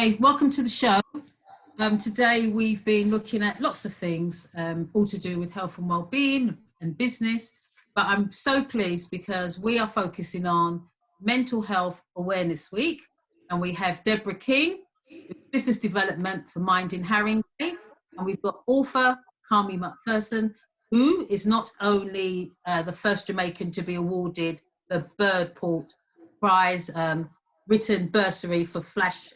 Hey, welcome to the show. Today we've been looking at lots of things, all to do with health and well-being and business. But I'm so pleased because we are focusing on Mental Health Awareness Week, and we have Deborah King, who's Business Development for Mind in Haringey, and we've got author Kami McPherson, who is not only the first Jamaican to be awarded the Birdport Prize written bursary for flash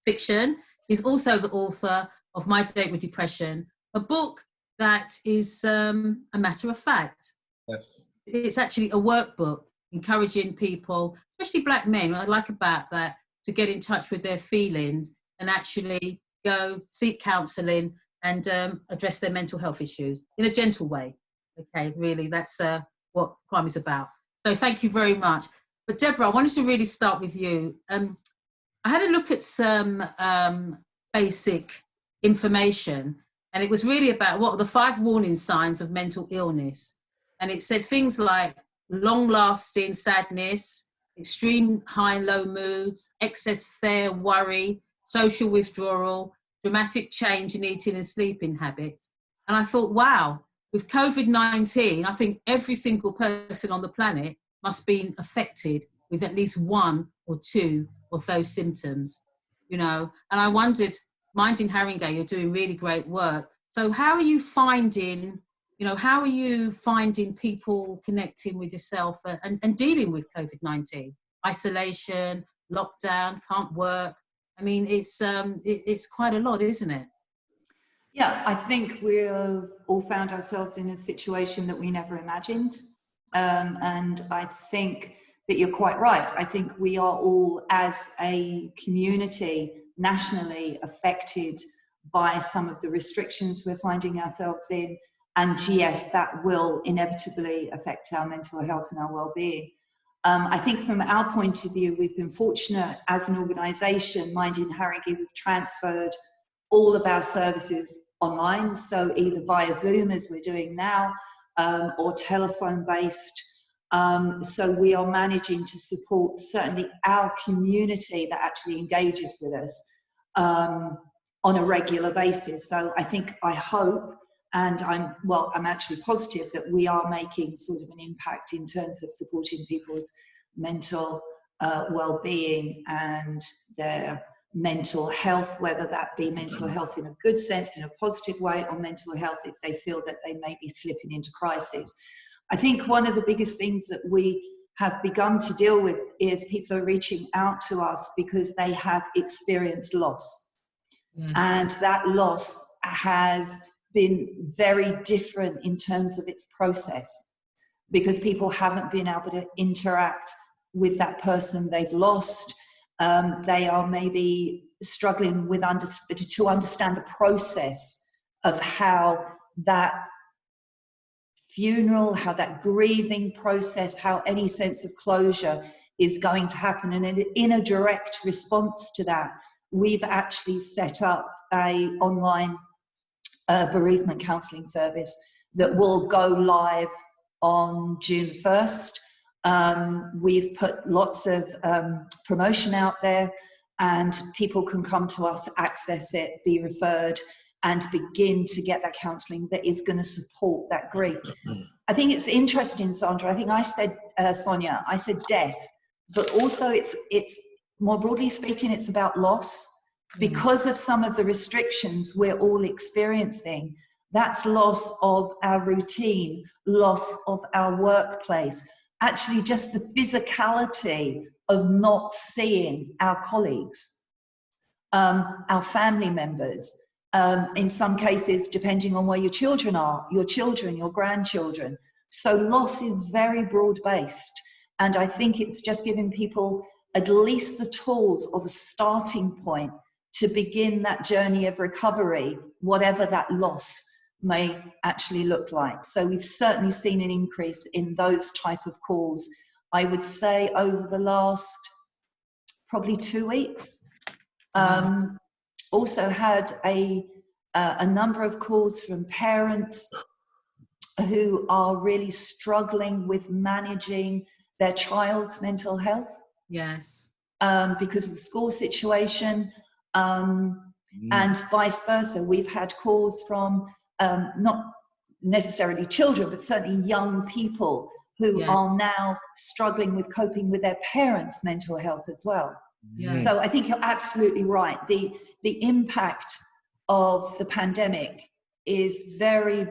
fiction. He's also the author of My Date with Depression, a book that is a matter of fact. Yes. It's actually a workbook encouraging people, especially Black men, what I like about that, to get in touch with their feelings and actually go seek counselling and address their mental health issues in a gentle way. Okay, really, that's what crime is about. So thank you very much. But Deborah, I wanted to really start with you. I had a look at some basic information, and it was really about what are the 5 warning signs of mental illness. And it said things like long-lasting sadness, extreme high and low moods, excess fear, worry, social withdrawal, dramatic change in eating and sleeping habits. And I thought, wow, with COVID-19, I think every single person on the planet must be affected with at least 1 or 2 of those symptoms, you know. And I wondered, Mind in Haringey, you're doing really great work. So how are you finding, how are you finding people connecting with yourself and dealing with COVID-19? Isolation, lockdown, can't work. I mean, it's quite a lot, isn't it? Yeah, I think we've all found ourselves in a situation that we never imagined. And I think that you're quite right. I think we are all, as a community, nationally affected by some of the restrictions we're finding ourselves in. And yes, that will inevitably affect our mental health and our well-being. I think from our point of view, we've been fortunate as an organisation, Mind in Haringey, we've transferred all of our services online. So either via Zoom, as we're doing now, or telephone-based. So we are managing to support certainly our community that actually engages with us on a regular basis. So I hope, and I'm actually positive that we are making sort of an impact in terms of supporting people's mental well-being and their mental health, whether that be mental health in a good sense, in a positive way, or mental health if they feel that they may be slipping into crisis. I think one of the biggest things that we have begun to deal with is people are reaching out to us because they have experienced loss. Yes. And that loss has been very different in terms of its process, because people haven't been able to interact with that person they've lost. They are maybe struggling with to understand the process of how that funeral, how that grieving process, how any sense of closure is going to happen. And in a direct response to that, we've actually set up an online bereavement counselling service that will go live on June 1st. We've put lots of promotion out there, and people can come to us, access it, be referred, and begin to get that counselling that is going to support that grief. I think it's interesting, Sandra. I think I said, Sonia, I said death, but also it's more broadly speaking, it's about loss. Because of some of the restrictions we're all experiencing, that's loss of our routine, loss of our workplace, actually just the physicality of not seeing our colleagues, our family members, in some cases, depending on where your children are, your grandchildren. So loss is very broad-based. And I think it's just giving people at least the tools of a starting point to begin that journey of recovery, whatever that loss may actually look like. So we've certainly seen an increase in those type of calls, I would say, over the last probably 2 weeks. Also had a number of calls from parents who are really struggling with managing their child's mental health. Yes. Because of the school situation. and vice versa. We've had calls from not necessarily children, but certainly young people who are now struggling with coping with their parents' mental health as well. Yes. So I think you're absolutely right. The impact of the pandemic is very,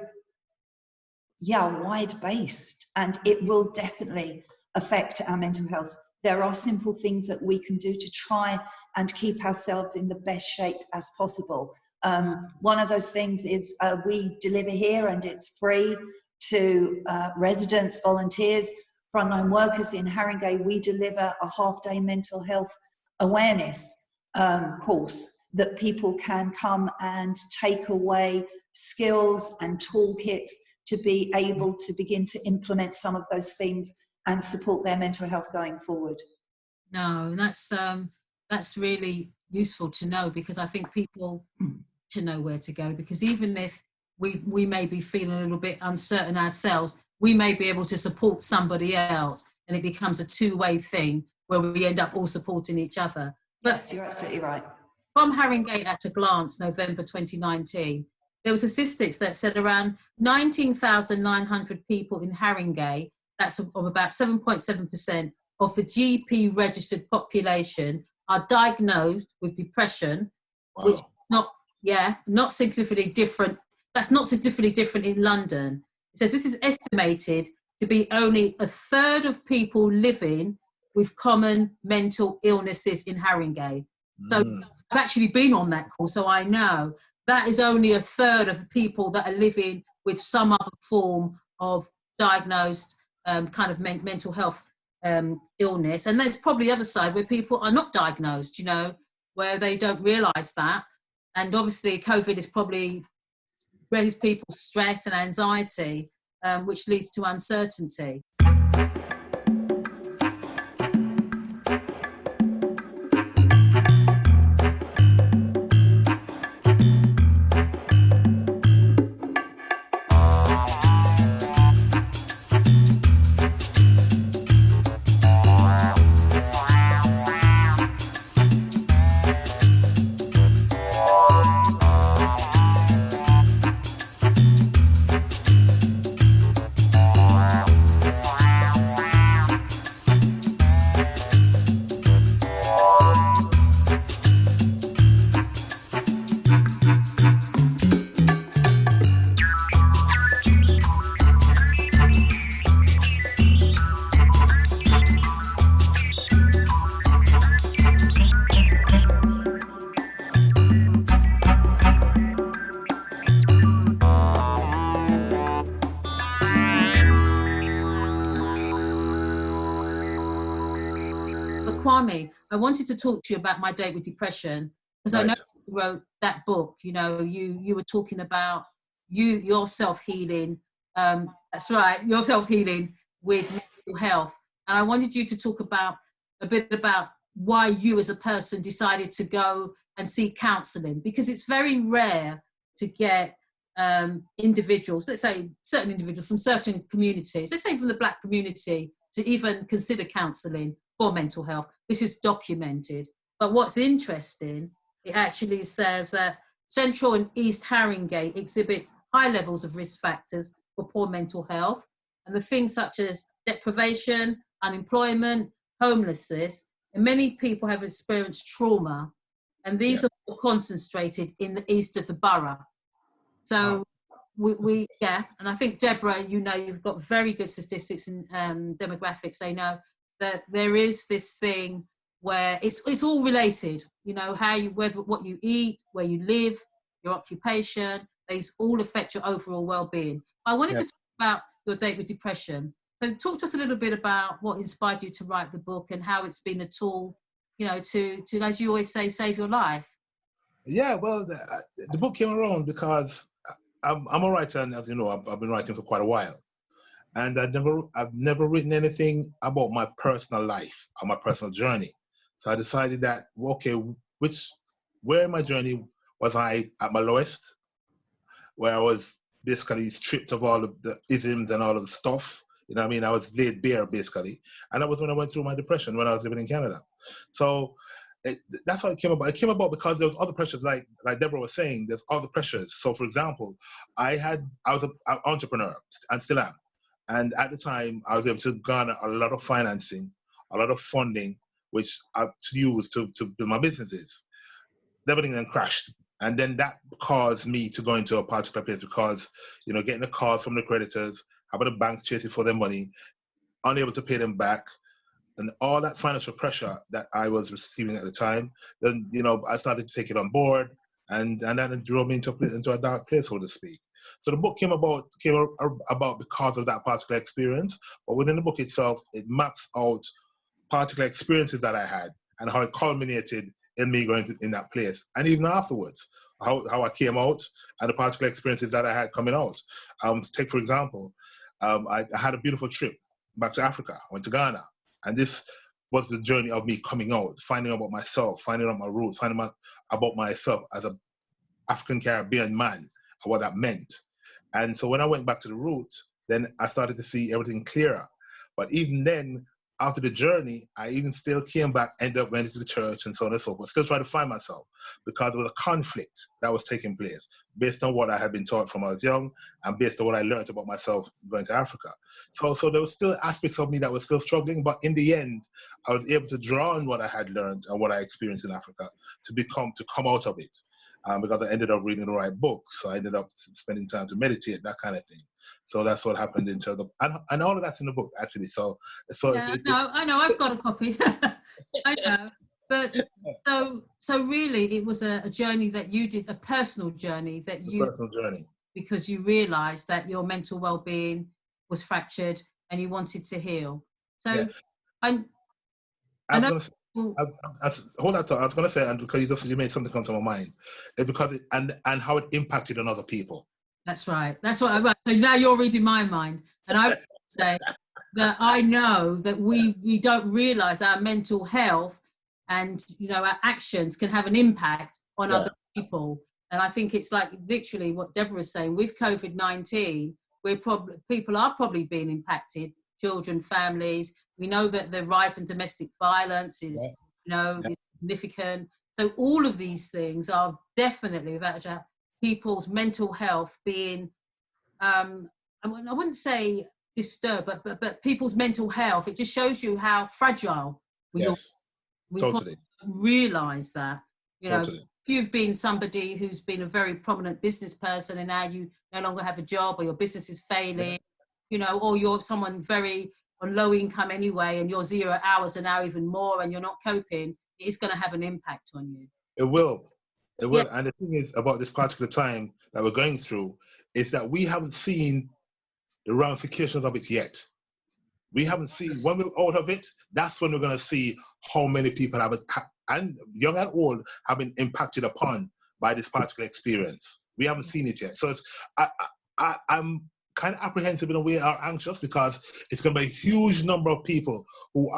wide-based, and it will definitely affect our mental health. There are simple things that we can do to try and keep ourselves in the best shape as possible. One of those things is we deliver here, and it's free to residents, volunteers, frontline workers in Haringey. We deliver a half-day mental health awareness course that people can come and take away skills and toolkits to be able to begin to implement some of those things and support their mental health going forward. No, that's really useful to know, because I think people to know where to go, because even if we may be feeling a little bit uncertain ourselves, we may be able to support somebody else, and it becomes a two-way thing where we end up all supporting each other. But yes, you're absolutely right. From Haringey at a Glance, November 2019, there was statistics that said around 19,900 people in Haringey, that's of about 7.7% of the GP registered population, are diagnosed with depression, which not significantly different. That's not significantly different in London. It says this is estimated to be only a third of people living with common mental illnesses in Haringey. So I've actually been on that call, so I know that is only a third of the people that are living with some other form of diagnosed kind of mental health illness. And there's probably the other side where people are not diagnosed, where they don't realise that. And obviously COVID has probably raised people's stress and anxiety, which leads to uncertainty. Kwame, I wanted to talk to you about my date with depression, because I know you wrote that book. You were talking about your self-healing. That's right, your self-healing with mental health. And I wanted you to talk a bit about why you as a person decided to go and seek counselling, because it's very rare to get individuals, let's say certain individuals from certain communities, let's say from the Black community, to even consider counselling for mental health. This is documented. But what's interesting, it actually says that Central and East Haringey exhibits high levels of risk factors for poor mental health. And the things such as deprivation, unemployment, homelessness, and many people have experienced trauma. And these are all concentrated in the east of the borough. So we and I think, Deborah, you've got very good statistics and demographics. They know that there is this thing where it's all related, what you eat, where you live, your occupation, these all affect your overall well-being. I wanted to talk about your date with depression. So talk to us a little bit about what inspired you to write the book and how it's been a tool, to as you always say, save your life. Yeah, well, the book came around because I'm a writer, and as you know, I've been writing for quite a while. And I've never written anything about my personal life or my personal journey. So I decided that, where in my journey was I at my lowest, where I was basically stripped of all of the isms and all of the stuff. I was laid bare, basically. And that was when I went through my depression when I was living in Canada. So that's how it came about. It came about because there was other pressures, like Deborah was saying. There's other pressures. So, for example, I was an entrepreneur and still am, and at the time I was able to garner a lot of financing, a lot of funding, which I to use to build my businesses. Everything then crashed, and then that caused me to go into a particular place because, you know, getting the calls from the creditors, having the banks chasing for their money, unable to pay them back, and all that financial pressure that I was receiving at the time, then, you know, I started to take it on board, and that drove me into a dark place, so to speak. So the book came about because of that particular experience, but within the book itself, it maps out particular experiences that I had and how it culminated in me going in that place, and even afterwards, how I came out and the particular experiences that I had coming out. Take for example, I had a beautiful trip back to Africa. I went to Ghana. And this was the journey of me coming out, finding out about myself, finding out my roots, finding out about myself as an African Caribbean man and what that meant. And so when I went back to the roots, then I started to see everything clearer. But even then, after the journey, I even still came back, ended up going to the church and so on and so forth, still trying to find myself because there was a conflict that was taking place based on what I had been taught from I was young and based on what I learned about myself going to Africa. So there was still aspects of me that was still struggling, but in the end, I was able to draw on what I had learned and what I experienced in Africa to come out of it. Because I ended up reading the right books. So I ended up spending time to meditate, that kind of thing. So that's what happened in terms of, and all of that's in the book, actually. So yeah, I know, I've got a copy. I know. But so really it was a journey that you did, a personal journey that you, personal journey. Because you realized that your mental well-being was fractured and you wanted to heal. So yeah. I know. Hold on, I was going to say, and because you made something come to my mind, it's because and how it impacted on other people. That's right. That's what I write. So now you're reading my mind, and I would say that I know that we don't realize our mental health and, you know, our actions can have an impact on other people. And I think it's like literally what Deborah was saying with COVID-19. People are probably being impacted. Children, families. We know that the rise in domestic violence is, is significant. So all of these things are definitely about people's mental health being, I wouldn't say disturbed, but people's mental health. It just shows you how fragile we are. We totally realize that, you know, totally. If you've been somebody who's been a very prominent business person and now you no longer have a job or your business is failing, you know, or you're someone very on low income anyway and your 0 hours are now even more and you're not coping, it's going to have an impact on you. It will. It will. And the thing is about this particular time that we're going through is that we haven't seen the ramifications of it yet. We haven't seen, when we're out of it, that's when we're going to see how many people have, and young and old, have been impacted upon by this particular experience. We haven't seen it yet. So I'm kind of apprehensive in a way, or anxious, because it's going to be a huge number of people who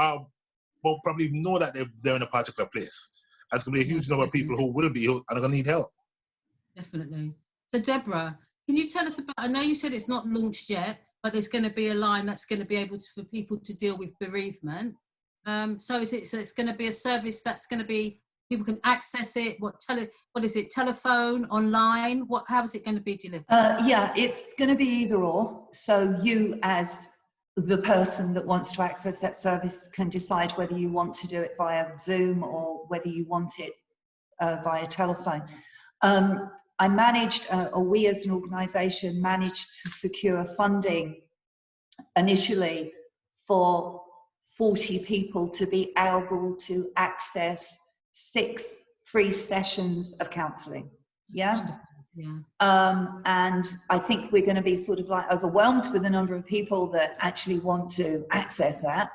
will probably know that they're in a particular place. There's going to be a huge number of people who will be and are going to need help. Definitely. So Deborah, can you tell us about, I know you said it's not launched yet, but there's going to be a line that's going to be able to, for people to deal with bereavement. So it's going to be a service that's going to be, people can access it. What is it? Telephone, online? How is it going to be delivered? Yeah, it's going to be either or. So you, as the person that wants to access that service, can decide whether you want to do it via Zoom or whether you want it via telephone. I managed, or we as an organisation managed to secure funding initially for 40 people to be able to access 6 free sessions of counselling. Yeah. And I think we're going to be sort of like overwhelmed with the number of people that actually want to access that.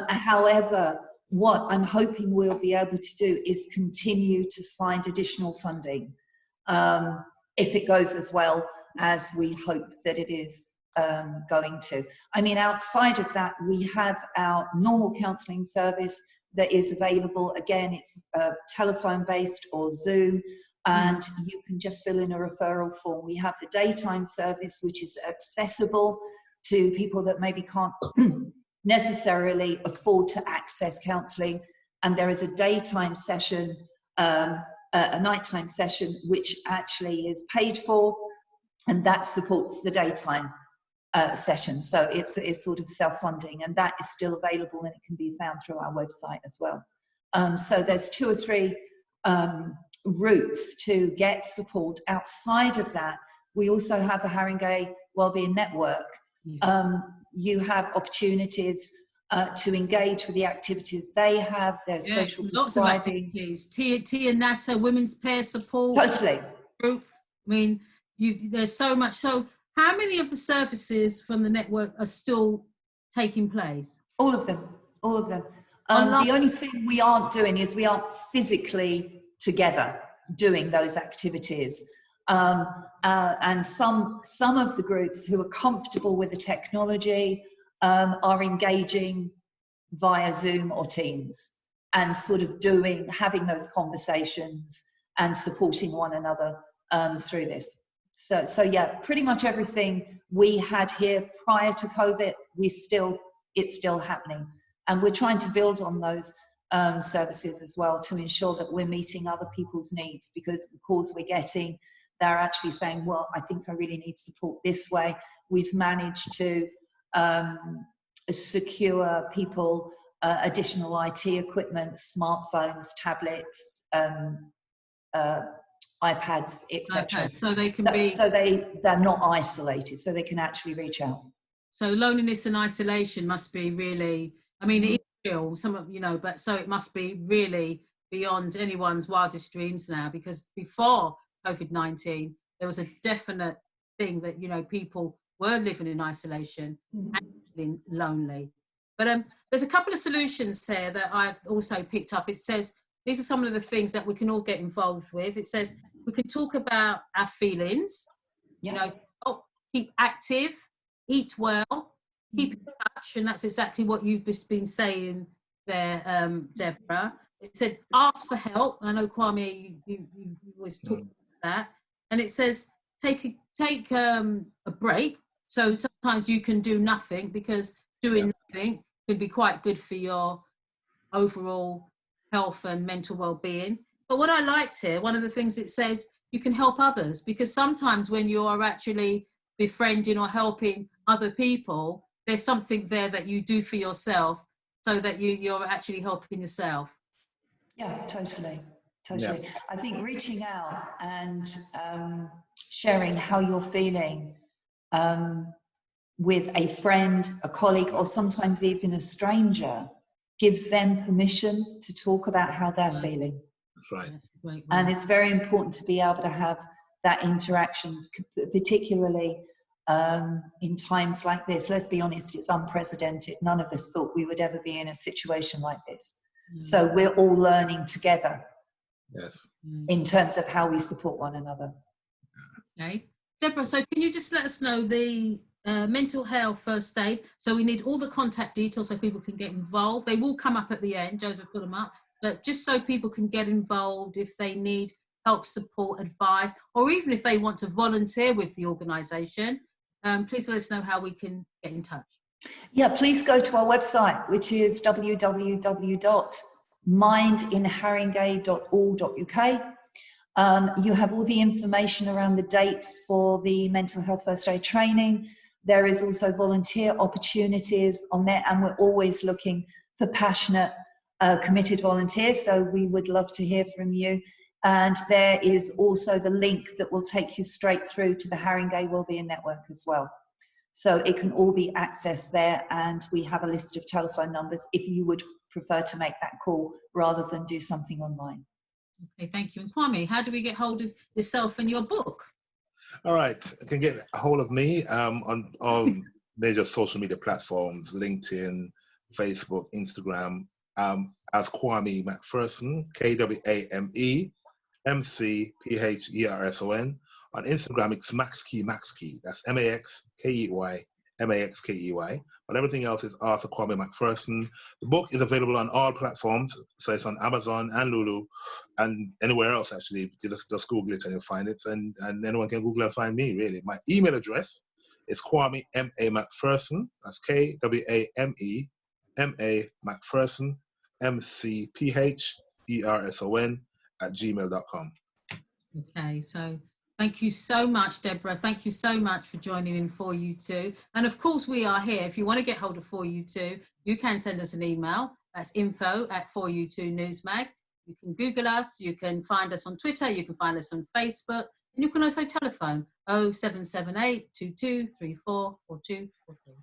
However, what I'm hoping we'll be able to do is continue to find additional funding. If it goes as well as we hope that it is going to. I mean, outside of that, we have our normal counselling service that is available. Again, it's telephone-based or Zoom, and you can just fill in a referral form. We have the daytime service, which is accessible to people that maybe can't necessarily afford to access counselling. and there is a daytime session, a nighttime session, which actually is paid for, and that supports the daytime session. So it's sort of self-funding, and that is still available, and it can be found through our website as well. So there's 2 or 3 routes to get support. Outside of that, we also have the Haringey Wellbeing Network. Yes. You have opportunities to engage with the activities they have. There's social lots of prescribing. activities. Tia Natta, women's peer support Totally. group. I mean, there's so much. So how many of the services from the network are still taking place? All of them. All of them. The only thing we aren't doing is we aren't physically together doing those activities. And some of the groups who are comfortable with the technology are engaging via Zoom or Teams and sort of having those conversations and supporting one another through this. So yeah, pretty much everything we had here prior to COVID, it's still happening. And we're trying to build on those services as well to ensure that we're meeting other people's needs, because the calls we're getting, they're actually saying, well, I think I really need support this way. We've managed to secure people additional IT equipment, smartphones, tablets, iPads, etc. So they can they're not isolated, so they can actually reach out. So loneliness and isolation must be really, I mean, it is real, but so it must be really beyond anyone's wildest dreams now, because before COVID-19, there was a definite thing that, people were living in isolation and feeling lonely. But there's a couple of solutions here that I've also picked up. It says, these are some of the things that we can all get involved with. It says, we can talk about our feelings, keep active, eat well, keep in touch, and that's exactly what you've just been saying there, Deborah. It said, ask for help. I know, Kwame, you always talk about that. And it says, take a break. So sometimes you can do nothing, because doing nothing can be quite good for your overall health and mental well-being. But what I liked here, one of the things it says, you can help others, because sometimes when you are actually befriending or helping other people, there's something there that you do for yourself, so that you're actually helping yourself. Yeah, totally. Yeah. I think reaching out and sharing how you're feeling with a friend, a colleague, or sometimes even a stranger gives them permission to talk about how they're feeling. That's right. That's a great And one. it's very important to be able to have that interaction, particularly in times like this. Let's be honest, it's unprecedented. None of us thought we would ever be in a situation like this. So we're all learning together. Yes. In terms of how we support one another. Okay. Deborah, so can you just let us know the mental health first aid? So we need all the contact details so people can get involved. They will come up at the end, Joseph put them up, but just so people can get involved if they need help, support, advice, or even if they want to volunteer with the organisation, please let us know how we can get in touch. Yeah, please go to our website, which is www.mindinharingey.org.uk. You have all the information around the dates for the mental health first aid training. There is also volunteer opportunities on there, and we're always looking for passionate, committed volunteers, so we would love to hear from you. And there is also the link that will take you straight through to the Haringey Wellbeing Network as well. So it can all be accessed there, and we have a list of telephone numbers if you would prefer to make that call rather than do something online. Okay, thank you. And Kwame, how do we get hold of yourself and your book? All right, you can get a hold of me on all major social media platforms, LinkedIn, Facebook, Instagram, as Kwame McPherson, KWAME MCPHERSON. On Instagram, it's Maxkey. That's MAXKEY, MAXKEY. But everything else is Arthur Kwame McPherson. The book is available on all platforms, so it's on Amazon and Lulu, and anywhere else actually. Just Google it and you'll find it, and anyone can Google and find me. Really, my email address is Kwame M.A. McPherson. That's KWAME M.A. McPherson mcpherson@gmail.com. Okay, so thank you so much, Deborah. Thank you so much for joining in For You Too. And of course, we are here. If you want to get hold of For You Too, you can send us an email. That's info@4u2 newsmag. You can Google us. You can find us on Twitter. You can find us on Facebook. And you can also telephone 0778 2234 4243. I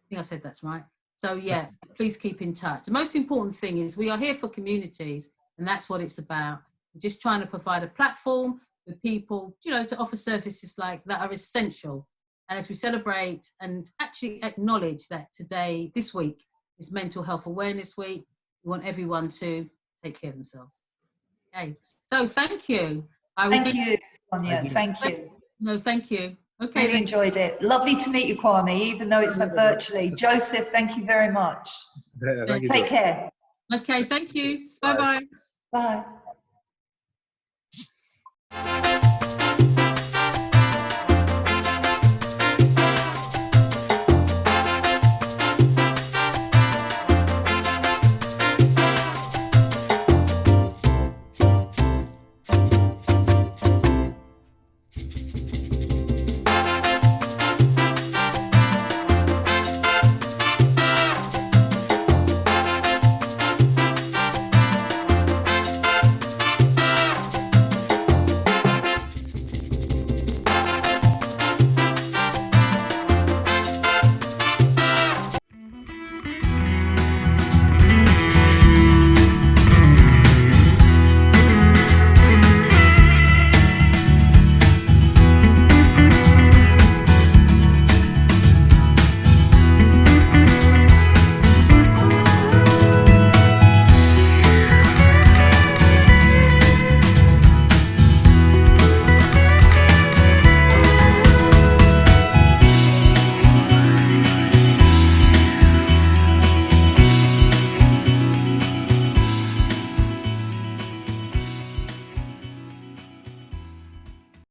think I've said that's right. So yeah, please keep in touch. The most important thing is we are here for communities, and that's what it's about. We're just trying to provide a platform for people, you know, to offer services like that are essential. And as we celebrate and actually acknowledge that today, this week, is Mental Health Awareness Week, we want everyone to take care of themselves. Okay, so thank you. Thank you, Sonia. Thank you. No, thank you. Okay. Really enjoyed it. Lovely to meet you, Kwame, even though it's virtually. Joseph, thank you very much. Yeah, thank you, Take care. Okay, thank you. Bye. Bye-bye. Bye.